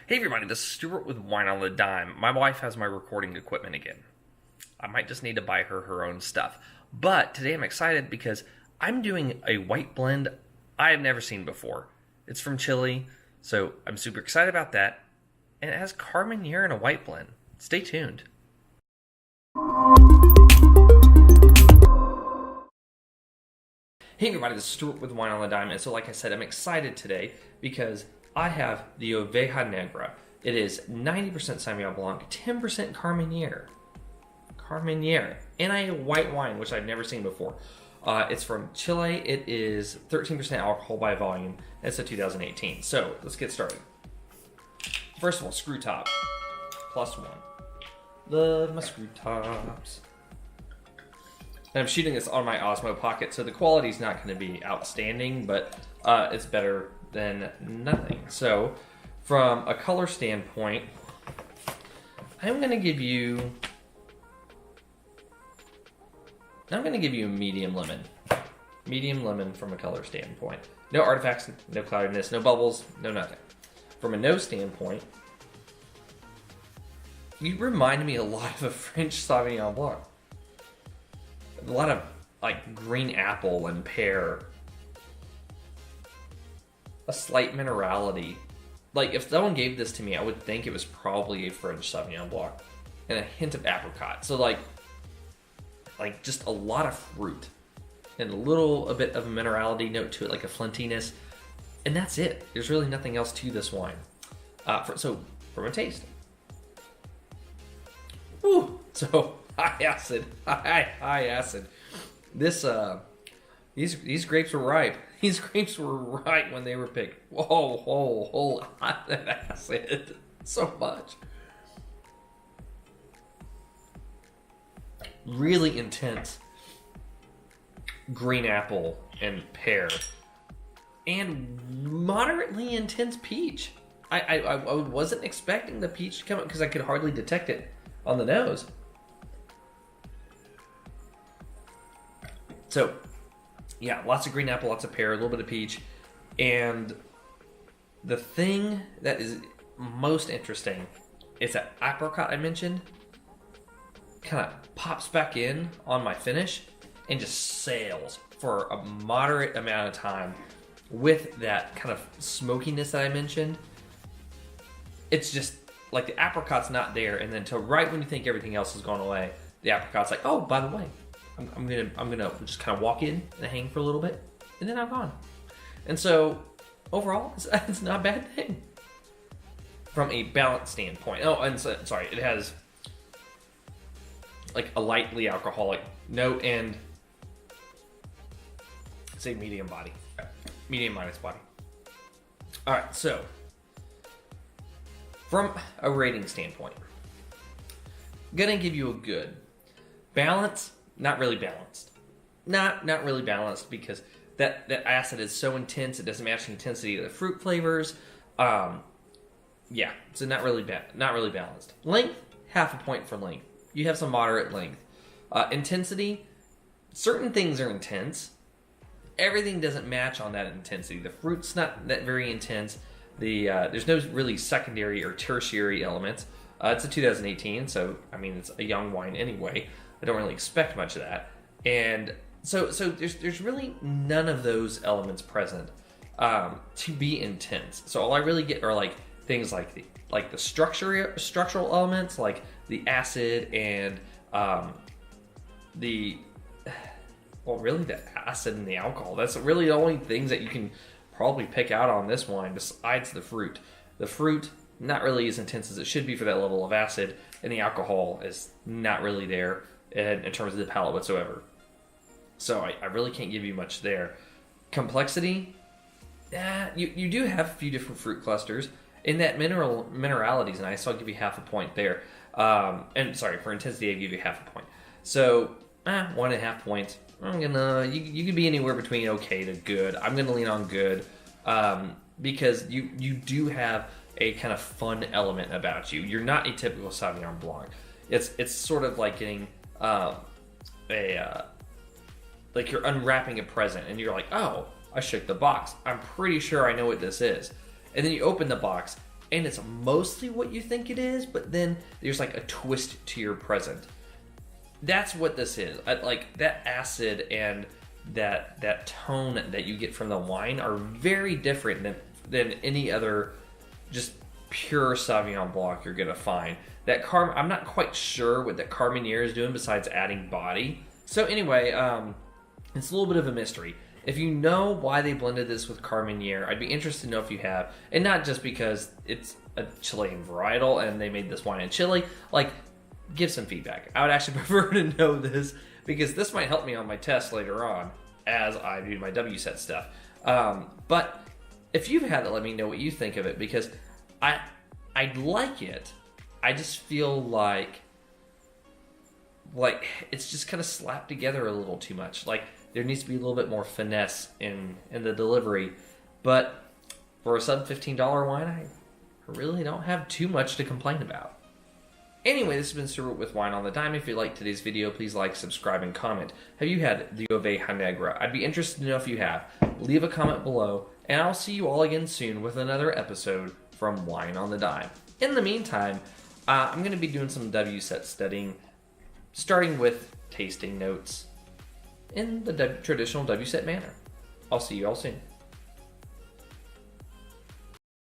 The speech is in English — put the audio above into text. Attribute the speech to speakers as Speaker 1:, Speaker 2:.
Speaker 1: Hey everybody, this is Stuart with Wine on the Dime. My wife has my recording equipment again. I might just need to buy her own stuff. But today I'm excited because I'm doing a white blend I have never seen before. It's from Chile, so I'm super excited about that. And it has Carmenere in a white blend. Stay tuned. Hey everybody, this is Stuart with Wine on the Dime. And so like I said, I'm excited today because I have the Oveja Negra. It is 90% Sauvignon Blanc, 10% Carmenere. And a white wine, which I've never seen before. It's from Chile. It is 13% alcohol by volume. It's a 2018. So let's get started. First of all, screw top. +1. Love my screw tops. And I'm shooting this on my Osmo Pocket, so the quality's not going to be outstanding, but it's better than nothing. So, from a color standpoint, I'm going to give you a medium lemon. Medium lemon from a color standpoint. No artifacts, no cloudiness, no bubbles, no nothing. From a nose standpoint, you remind me a lot of a French Sauvignon Blanc. A lot of like green apple and pear. A slight minerality. Like if someone gave this to me, I would think it was probably a French Sauvignon Blanc. And a hint of apricot. So like just a lot of fruit. And a bit of a minerality note to it, like a flintiness. And that's it. There's really nothing else to this wine. So from a taste. Woo! So high acid. These grapes were ripe. These grapes were ripe when they were picked. Whoa, hot acid. So much. Really intense green apple and pear. And moderately intense peach. I wasn't expecting the peach to come up because I could hardly detect it on the nose. So, yeah, lots of green apple, lots of pear, a little bit of peach. And the thing that is most interesting is that apricot I mentioned kind of pops back in on my finish and just sails for a moderate amount of time with that kind of smokiness that I mentioned. It's just like the apricot's not there, and then till right when you think everything else has gone away, the apricot's like, oh, by the way, I'm gonna just kind of walk in and hang for a little bit, and then I'm gone. And so overall, it's not a bad thing from a balance standpoint. Oh, and so, sorry, it has like a lightly alcoholic note and say medium body, medium minus body. All right, so from a rating standpoint, I'm gonna give you a good balance. Not really balanced. Not really balanced because that acid is so intense it doesn't match the intensity of the fruit flavors. Yeah, so not really balanced. Length, 0.5 point for length. You have some moderate length. Intensity, certain things are intense. Everything doesn't match on that intensity. The fruit's not that very intense. There's no really secondary or tertiary elements. It's a 2018, so I mean it's a young wine anyway. I don't really expect much of that, and so there's really none of those elements present to be intense. So all I really get are like things like the structural elements, like the acid and the acid and the alcohol. That's really the only things that you can probably pick out on this wine besides the fruit. The fruit, not really as intense as it should be for that level of acid, and the alcohol is not really there in terms of the palate whatsoever. So I really can't give you much there. Complexity, you do have a few different fruit clusters. In that minerality is nice, so I'll give you 0.5 point there. And sorry, for intensity, I'll give you 0.5 point. So 1.5 points. You could be anywhere between okay to good. I'm gonna lean on good because you do have a kind of fun element about you. You're not a typical Sauvignon Blanc. It's sort of like getting like you're unwrapping a present and you're like, oh, I shook the box. I'm pretty sure I know what this is. And then you open the box and it's mostly what you think it is, but then there's like a twist to your present. That's what this is. Like that acid and that tone that you get from the wine are very different than any other just pure Sauvignon Blanc you're gonna find. I'm not quite sure what that Carmenere is doing besides adding body. So anyway, it's a little bit of a mystery. If you know why they blended this with Carmenere, I'd be interested to know if you have. And not just because it's a Chilean varietal and they made this wine in Chile. Like, give some feedback. I would actually prefer to know this because this might help me on my test later on as I do my WSET stuff. But if you've had it, let me know what you think of it because I like it. I just feel like it's just kind of slapped together a little too much. Like, there needs to be a little bit more finesse in the delivery. But for a sub $15 wine, I really don't have too much to complain about. Anyway, this has been Stuart with Wine on the Dime. If you liked today's video, please like, subscribe, and comment. Have you had the Oveja Negra? I'd be interested to know if you have. Leave a comment below, and I'll see you all again soon with another episode from Wine on the Dime. In the meantime, I'm going to be doing some WSET studying, starting with tasting notes in the traditional WSET manner. I'll see you all soon.